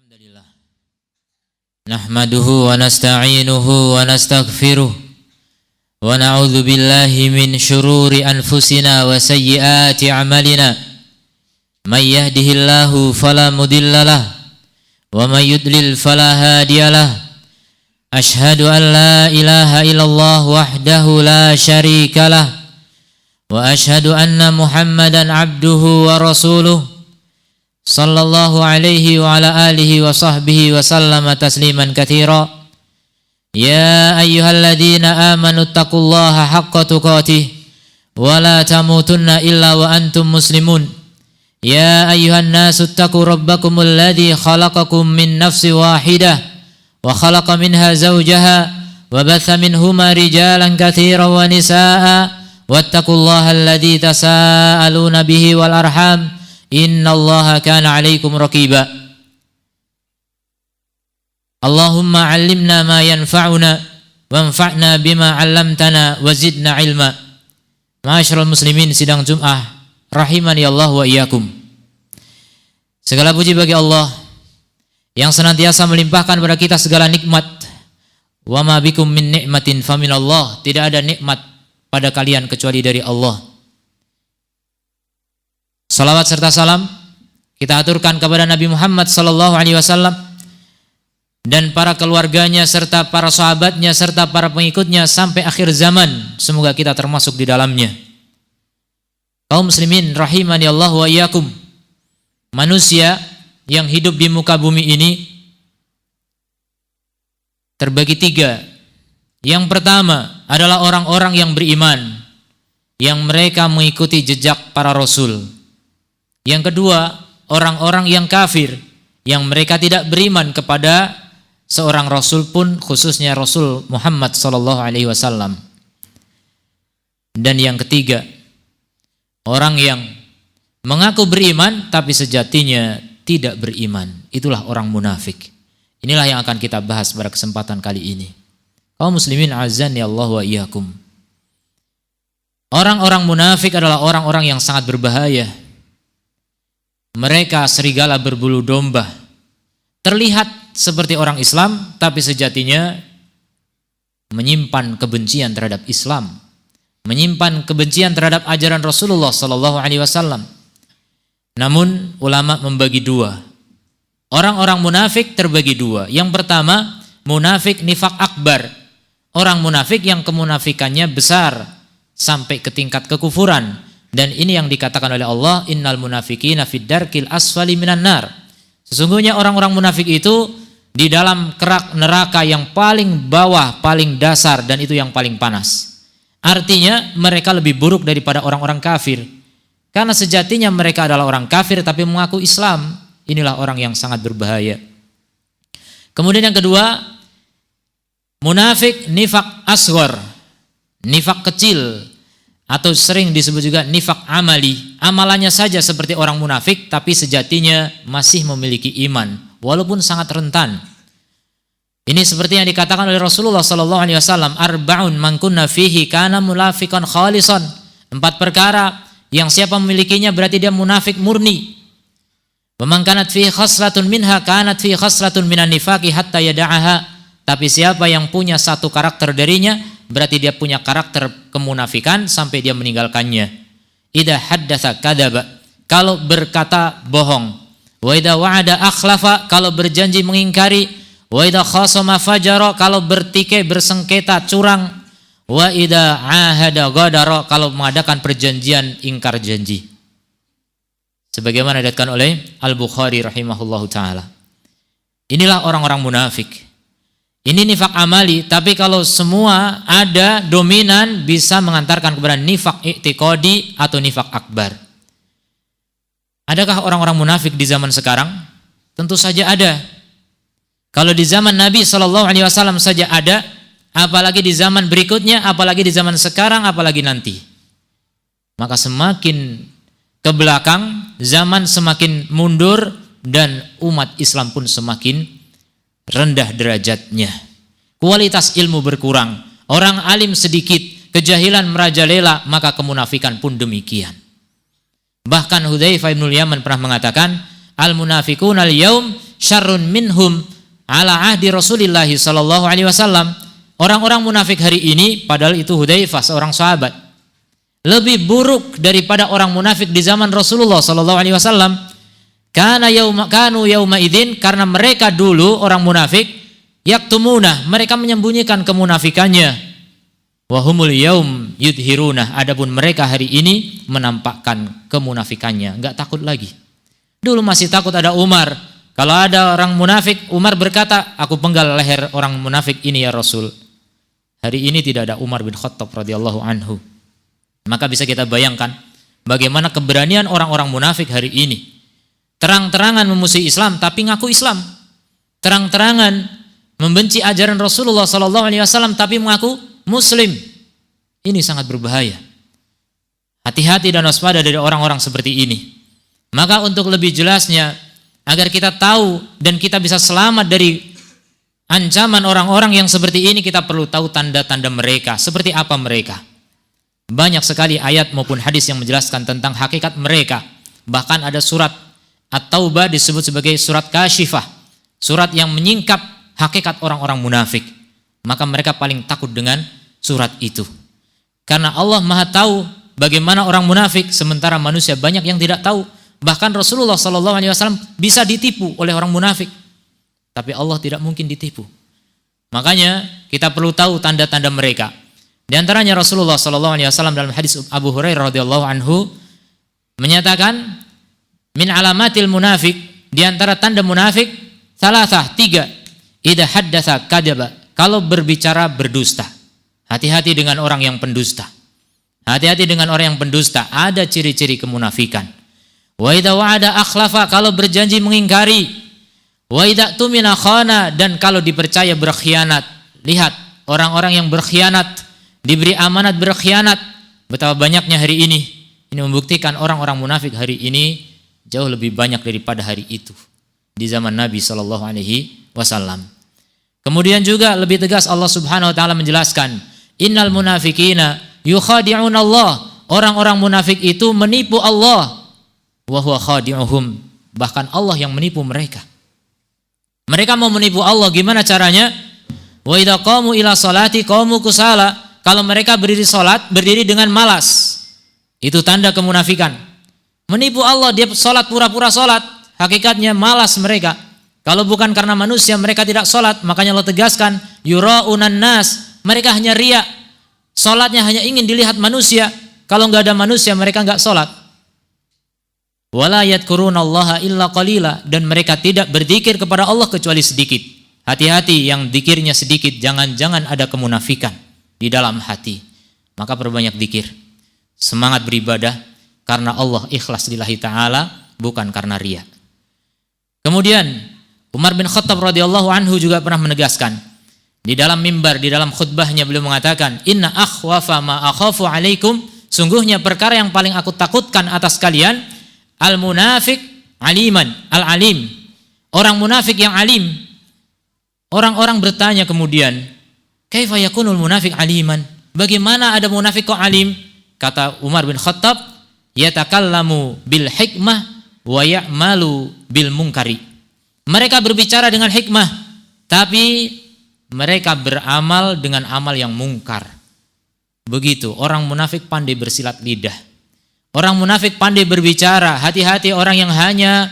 Alhamdulillah. Nahmaduhu wa nasta'inuhu wa nastaghfiruh wa na'udzu billahi min syururi anfusina wa sayyiati a'malina. May yahdihillahu fala mudhillalah wa may yudlil fala hadiyalah. Ashhadu an la ilaha illallah wahdahu la syarikalah wa ashhadu anna Muhammadan abduhu wa rasuluh sallallahu alaihi wa ala alihi wa sahbihi wa sallama tasliman katsira. Ya ayyuhalladzina amanu taqullaha haqqa tuqatih wa la tamutunna illa wa antum muslimun. Ya ayyuhan nasu taqu rabbakumul ladzi khalaqakum min nafsin wahidah wa khalaqa minha zawjaha wa batha minhuma rijalan katsiran wa nisaa'a wattaqullaha alladzi tasaaluna bihi wal arham innallaha kana 'alaikum raqiba. Allahumma 'allimna ma yanfa'una wanfa'na bima 'allamtana wa zidna 'ilma. Ma'asyiral muslimin sidang Jumat rahimani Allah wa iyyakum. Segala puji bagi Allah yang senantiasa melimpahkan kepada kita segala nikmat. Wa ma bikum min ni'matin faminallah. Tidak ada nikmat pada kalian kecuali dari Allah. Salawat serta salam kita aturkan kepada Nabi Muhammad sallallahu alaihi wasallam dan para keluarganya serta para sahabatnya serta para pengikutnya sampai akhir zaman. Semoga kita termasuk di dalamnya. Kaum muslimin rahimani Allah wa iyyakum. Manusia yang hidup di muka bumi ini terbagi tiga. Yang pertama adalah orang-orang yang beriman, yang mereka mengikuti jejak para rasul. Yang kedua, orang-orang yang kafir, yang mereka tidak beriman kepada seorang rasul pun, khususnya Rasul Muhammad sallallahu alaihi wasallam. Dan yang ketiga, orang yang mengaku beriman tapi sejatinya tidak beriman. Itulah orang munafik. Inilah yang akan kita bahas pada kesempatan kali ini. Kaum muslimin azani Allah wa iyyakum. Orang-orang munafik adalah orang-orang yang sangat berbahaya. Mereka serigala berbulu domba. Terlihat seperti orang Islam, tapi sejatinya menyimpan kebencian terhadap Islam, menyimpan kebencian terhadap ajaran Rasulullah sallallahu alaihi wasallam. Namun ulama membagi dua. Orang-orang munafik terbagi dua. Yang pertama, munafik nifak akbar. Orang munafik yang kemunafikannya besar sampai ke tingkat kekufuran. Dan ini yang dikatakan oleh Allah, innal munafiqina fid darkil asfali minan nar. Sesungguhnya orang-orang munafik itu di dalam kerak neraka yang paling bawah, paling dasar, dan itu yang paling panas. Artinya mereka lebih buruk daripada orang-orang kafir. Karena sejatinya mereka adalah orang kafir tapi mengaku Islam. Inilah orang yang sangat berbahaya. Kemudian yang kedua, munafik nifak asghar, nifak kecil, atau sering disebut juga nifak amali. Amalannya saja seperti orang munafik tapi sejatinya masih memiliki iman walaupun sangat rentan. Ini seperti yang dikatakan oleh Rasulullah sallallahu alaihi wasallam, arba'un man kunna fihi kana munafiqan khalisan. 4 perkara yang siapa memilikinya berarti dia munafik murni. Wa man kanat fihi khaslatun minha kanat fihi khaslatun minan nifaqi hatta yada'aha. Tapi siapa yang punya satu karakter darinya berarti dia punya karakter kemunafikan sampai dia meninggalkannya. Idza haddatsa kadzaba, kalau berkata bohong. Wa idza wa'ada akhlafa, kalau berjanji mengingkari. Wa idza khasama fajara, kalau bertikai bersengketa curang. Wa idza ahada ghadara, kalau mengadakan perjanjian ingkar janji. Sebagaimana dikatakan oleh Al-Bukhari rahimahullahu taala. Inilah orang-orang munafik. Ini nifak amali, tapi kalau semua ada dominan bisa mengantarkan kepada nifak i'tiqadi atau nifak akbar. Adakah orang-orang munafik di zaman sekarang? Tentu saja ada. Kalau di zaman Nabi SAW saja ada, apalagi di zaman berikutnya, apalagi di zaman sekarang, apalagi nanti. Maka semakin ke belakang, zaman semakin mundur dan umat Islam pun semakin rendah derajatnya. Kualitas ilmu berkurang, orang alim sedikit, kejahilan merajalela, maka kemunafikan pun demikian. Bahkan Hudzaifah bin Yaman pernah mengatakan, al munafiquna al yaum syarrun minhum ala ahdi Rasulillah sallallahu alaihi wasallam. Orang-orang munafik hari ini, padahal itu Hudzaifah seorang sahabat, lebih buruk daripada orang munafik di zaman Rasulullah sallallahu alaihi wasallam. Kanu yauma idzin, karena mereka dulu orang munafik yaktumuna, mereka menyembunyikan kemunafikannya. Wa humul yaum yudhiruna, adapun mereka hari ini menampakkan kemunafikannya, enggak takut lagi. Dulu masih takut ada Umar. Kalau ada orang munafik, Umar berkata, aku penggal leher orang munafik ini ya Rasul. Hari ini tidak ada Umar bin Khattab radhiyallahu anhu. Maka bisa kita bayangkan bagaimana keberanian orang-orang munafik hari ini. Terang-terangan memusuhi Islam tapi ngaku Islam. Terang-terangan membenci ajaran Rasulullah sallallahu alaihi wasallam tapi mengaku muslim. Ini sangat berbahaya. Hati-hati dan waspada dari orang-orang seperti ini. Maka untuk lebih jelasnya, agar kita tahu dan kita bisa selamat dari ancaman orang-orang yang seperti ini, kita perlu tahu tanda-tanda mereka. Seperti apa mereka? Banyak sekali ayat maupun hadis yang menjelaskan tentang hakikat mereka. Bahkan ada surat At-Taubah disebut sebagai surat Kasyifah, surat yang menyingkap hakikat orang-orang munafik. Maka mereka paling takut dengan surat itu. Karena Allah Maha tahu bagaimana orang munafik, sementara manusia banyak yang tidak tahu. Bahkan Rasulullah SAW bisa ditipu oleh orang munafik, tapi Allah tidak mungkin ditipu. Makanya kita perlu tahu tanda-tanda mereka. Di antaranya Rasulullah SAW dalam hadis Abu Hurairah radhiyallahu anhu menyatakan, min alamatil munafik, di antara tanda munafik salasah, 3. Idza haddatsa kadzaba, kalau berbicara berdusta. Hati-hati dengan orang yang pendusta. Hati-hati dengan orang yang pendusta, ada ciri-ciri kemunafikan. Wa idza wa'ada akhlafa, kalau berjanji mengingkari. Wa idza tumina khana, dan kalau dipercaya berkhianat. Lihat, orang-orang yang berkhianat, diberi amanat berkhianat. Betapa banyaknya hari ini. Ini membuktikan orang-orang munafik hari ini jauh lebih banyak daripada hari itu di zaman Nabi sallallahu alaihi wasallam. Kemudian juga lebih tegas Allah Subhanahu wa taala menjelaskan, innal munafiqina yukhadi'un Allah. Orang-orang munafik itu menipu Allah. Wa huwa khadi'uhum, bahkan Allah yang menipu mereka. Mereka mau menipu Allah, gimana caranya? Wa idza qamu ila salati qamu kusala, kalau mereka berdiri salat, berdiri dengan malas. Itu tanda kemunafikan. Menipu Allah, dia salat pura-pura salat, hakikatnya malas mereka. Kalau bukan karena manusia mereka tidak salat, makanya Allah tegaskan yura'unan nas, mereka hanya riya. Salatnya hanya ingin dilihat manusia. Kalau enggak ada manusia mereka enggak salat. Wala yadhkurunallaha illa qalila, dan mereka tidak berzikir kepada Allah kecuali sedikit. Hati-hati yang zikirnya sedikit, jangan-jangan ada kemunafikan di dalam hati. Maka perbanyak zikir. Semangat beribadah karena Allah, ikhlas lillahi ta'ala, bukan karena riya. Kemudian Umar bin Khattab radhiyallahu anhu juga pernah menegaskan di dalam mimbar, di dalam khutbahnya beliau mengatakan, inna akhwafa ma akhafu alaikum, sungguhnya perkara yang paling aku takutkan atas kalian, al munafik aliman, al alim, orang munafik yang alim. Orang-orang bertanya kemudian, kaifa yakunul munafik aliman, bagaimana ada munafik kok alim? Kata Umar bin Khattab, yatakallamu bil hikmah wa ya'malu bil munkari. Mereka berbicara dengan hikmah, tapi mereka beramal dengan amal yang mungkar. Begitu, orang munafik pandai bersilat lidah. Orang munafik pandai berbicara. Hati-hati orang yang hanya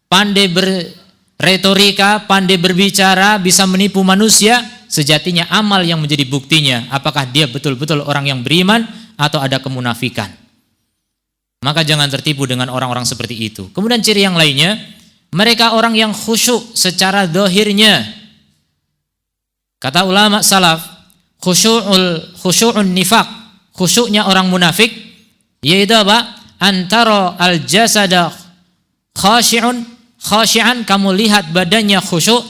pandai berretorika, pandai berbicara, bisa menipu manusia. Sejatinya amal yang menjadi buktinya apakah dia betul-betul orang yang beriman atau ada kemunafikan. Maka jangan tertipu dengan orang-orang seperti itu. Kemudian ciri yang lainnya, mereka orang yang khusyuk secara zahirnya. Kata ulama salaf, khusyu'un nifaq, khusyuknya orang munafik yaitu apa? Antara al-jasada khashi'an, kamu lihat badannya khusyuk,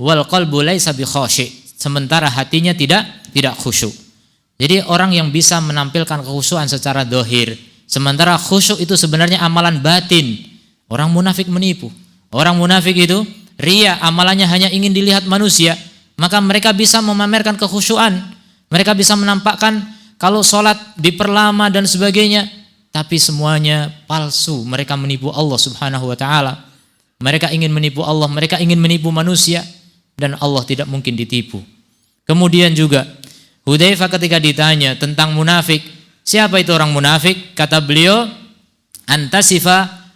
wal qalbu laisa bi khashi', sementara hatinya tidak khusyuk. Jadi orang yang bisa menampilkan kekhusyuan secara zahir, sementara khusyuk itu sebenarnya amalan batin. Orang munafik menipu. Orang munafik itu riya, amalannya hanya ingin dilihat manusia. Maka mereka bisa memamerkan kekhusyuan. Mereka bisa menampakkan kalau sholat diperlama dan sebagainya. Tapi semuanya palsu. Mereka menipu Allah Subhanahu wa ta'ala. Mereka ingin menipu Allah, mereka ingin menipu manusia, dan Allah tidak mungkin ditipu. Kemudian juga Hudzaifah ketika ditanya tentang munafik, siapa itu orang munafik? Kata beliau, antasifa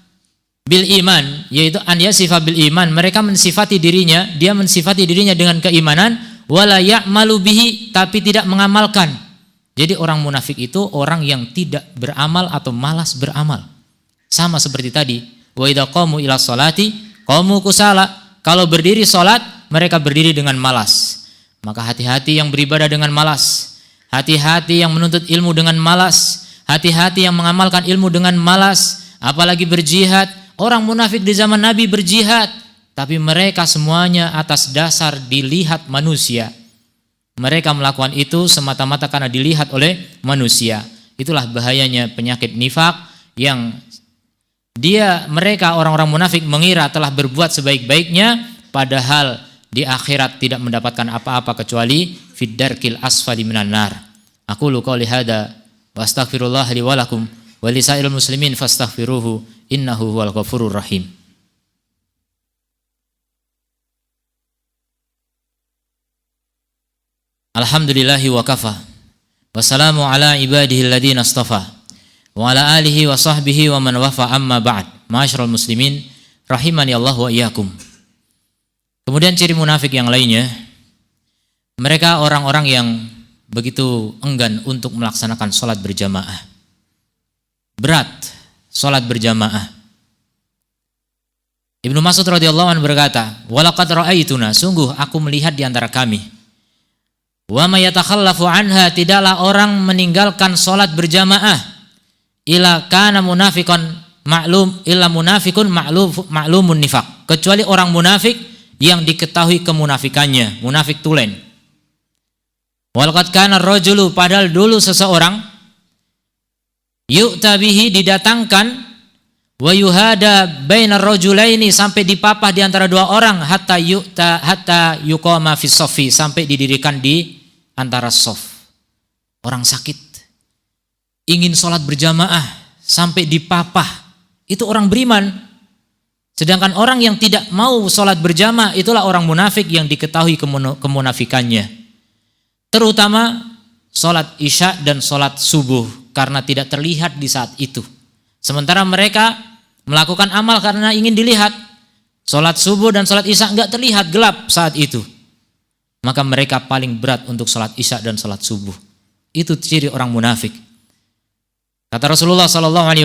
bil iman, yaitu an yasifa bil iman, mereka mensifati dirinya, dia mensifati dirinya dengan keimanan, wala ya'malu bihi, tapi tidak mengamalkan. Jadi orang munafik itu orang yang tidak beramal atau malas beramal. Sama seperti tadi, wa idza qamu ila sholati qamu kusala, kalau berdiri salat mereka berdiri dengan malas. Maka hati-hati yang beribadah dengan malas, hati-hati yang menuntut ilmu dengan malas, hati-hati yang mengamalkan ilmu dengan malas, apalagi berjihad. Orang munafik di zaman Nabi berjihad, tapi mereka semuanya atas dasar dilihat manusia. Mereka melakukan itu semata-mata karena dilihat oleh manusia. Itulah bahayanya penyakit nifak, yang mereka orang-orang munafik mengira telah berbuat sebaik-baiknya, padahal di akhirat tidak mendapatkan apa-apa kecuali fid darkil asfali minan nar. Aqulu qouli hada wa astaghfirullah li wa lakum wa lisairil muslimin fastaghfiruhu innahu huwal ghafurur rahim. Alhamdulillahi wa kafa, wassalamu ala ibadihi alladhina astafa, wa ala alihi wa sahbihi wa man wafa, amma ba'd. Ma'asyiral muslimin rahimani Allah wa iyyakum. Kemudian ciri munafik yang lainnya, mereka orang-orang yang begitu enggan untuk melaksanakan sholat berjamaah. Berat sholat berjamaah. Ibnu Mas'ud radhiyallahu anhu berkata, walaqad ra'aituna, sungguh aku melihat di antara kami, wa may yatakhallafu anha, tidaklah orang meninggalkan sholat berjamaah, illa kana munafiqan ma'lum, illa munafiqun ma'lumun nifaq, kecuali orang munafik yang diketahui kemunafikannya, munafik tulen. Walaqad kana rajulu, padahal dulu seseorang, yu'ta bihi, didatangkan, wa yuhada bainar rajulaini, sampai dipapah di antara dua orang, hatta yuqama fi shaffi, sampai didirikan di antara shaf. Orang sakit ingin sholat berjamaah sampai dipapah, itu orang beriman. Sedangkan orang yang tidak mau sholat berjamaah, itulah orang munafik yang diketahui kemunafikannya. Terutama sholat isya dan sholat subuh, karena tidak terlihat di saat itu. Sementara mereka melakukan amal karena ingin dilihat. Sholat subuh dan sholat isya enggak terlihat, gelap saat itu. Maka mereka paling berat untuk sholat isya dan sholat subuh. Itu ciri orang munafik. Kata Rasulullah SAW,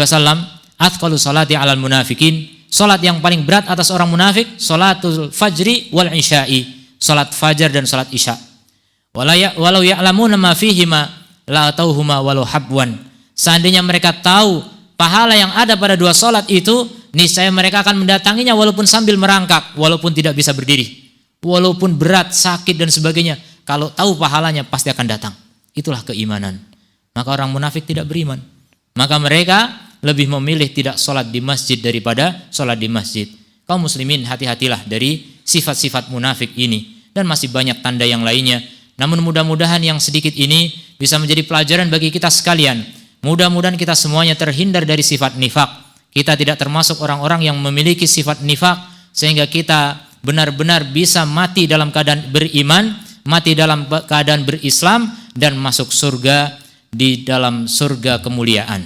athqalu sholati alal munafikin, sholat yang paling berat atas orang munafik, sholatul fajri wal isya'i, sholat fajar dan sholat isya. Walau ya'lamuna ma fihima la tauhuma walau habwan. Seandainya mereka tahu pahala yang ada pada dua sholat itu, niscaya mereka akan mendatanginya walaupun sambil merangkak, walaupun tidak bisa berdiri, walaupun berat, sakit dan sebagainya. Kalau tahu pahalanya pasti akan datang. Itulah keimanan. Maka orang munafik tidak beriman. Maka mereka lebih memilih tidak sholat di masjid daripada sholat di masjid. Kaum muslimin, hati-hatilah dari sifat-sifat munafik ini, dan masih banyak tanda yang lainnya. Namun mudah-mudahan yang sedikit ini bisa menjadi pelajaran bagi kita sekalian. Mudah-mudahan kita semuanya terhindar dari sifat nifak. Kita tidak termasuk orang-orang yang memiliki sifat nifak, sehingga kita benar-benar bisa mati dalam keadaan beriman, mati dalam keadaan berislam, dan masuk surga di dalam surga kemuliaan.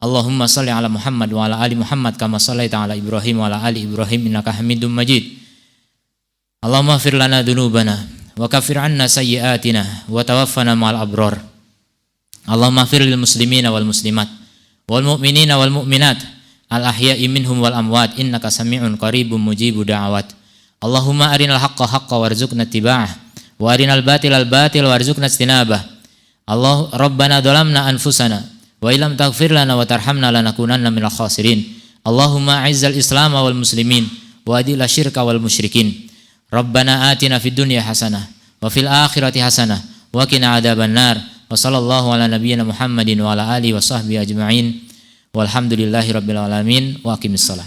Allahumma salli ala Muhammad wa ala ali Muhammad kama sallaita ala Ibrahim wa ala ali Ibrahim innaka Hamidum Majid. Allahumma ighfir lana dzunubana wa kaffir 'anna sayyi'atina wa tawaffana ma'al abrar. Allahumma ighfir lil muslimina wal muslimat wal mu'minina wal mu'minat al ahya'i minhum wal amwat innaka sami'un qaribun mujibud da'awat. Allahumma arinal haqqa haqqan warzuqna ittiba'ah wa arinal batilal batil warzuqna ijtinabah. Allah Rabbana dhalamna anfusana wa illam taghfir lana wa tarhamna lanakunanna minal khasirin. Allahumma a'izzal islam wal muslimin wa adil asyirka wal musyrikin. Rabbana atina fid dunya hasanah wa fil akhirati hasanah wa qina adzaban nar. Wa sallallahu ala nabiyyina Muhammadin wa ala alihi wa sahbihi ajma'in. Walhamdulillahi rabbil alamin wa aqimissalah.